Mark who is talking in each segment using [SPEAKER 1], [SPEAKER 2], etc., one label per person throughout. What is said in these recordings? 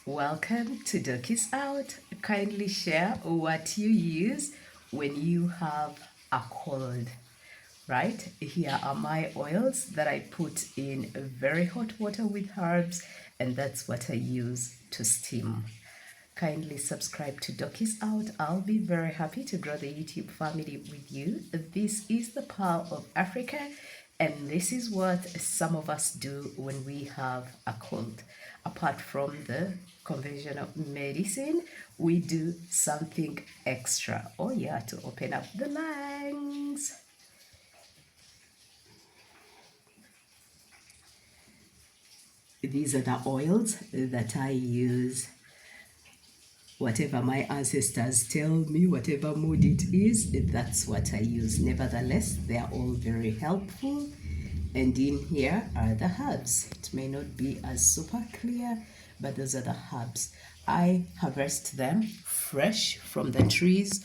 [SPEAKER 1] Welcome to Doki's Out. Kindly share what you use when you have a cold. Right? Here are my oils that I put in very hot water with herbs, and that's what I use to steam. Kindly subscribe to Doki's Out. I'll be very happy to grow the YouTube family with you. This is the Pearl of Africa, and this is what some of us do when we have a cold. Apart from the conventional medicine, we do something extra. Oh, yeah, to open up the lungs. These are the oils that I use. Whatever my ancestors tell me, whatever mood it is, that's what I use. Nevertheless, they are all very helpful. And in here are the herbs. It may not be as super clear, but those are the herbs. I harvest them fresh from the trees.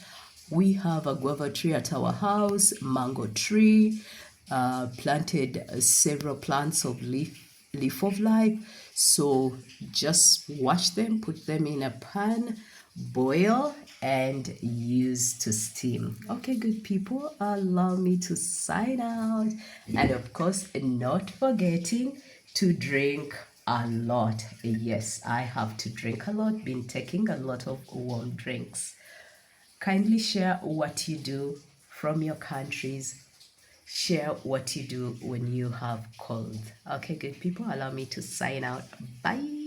[SPEAKER 1] We have a guava tree at our house, mango tree, planted several plants of leaf of life. So just wash them, put them in a pan, boil, and use to steam. Okay, good people, allow me to sign out. And of course, not forgetting to drink a lot. Yes, I have to drink a lot, been taking a lot of warm drinks. Kindly share what you do from your countries. Share what you do when you have cold. Okay, good people, allow me to sign out. Bye.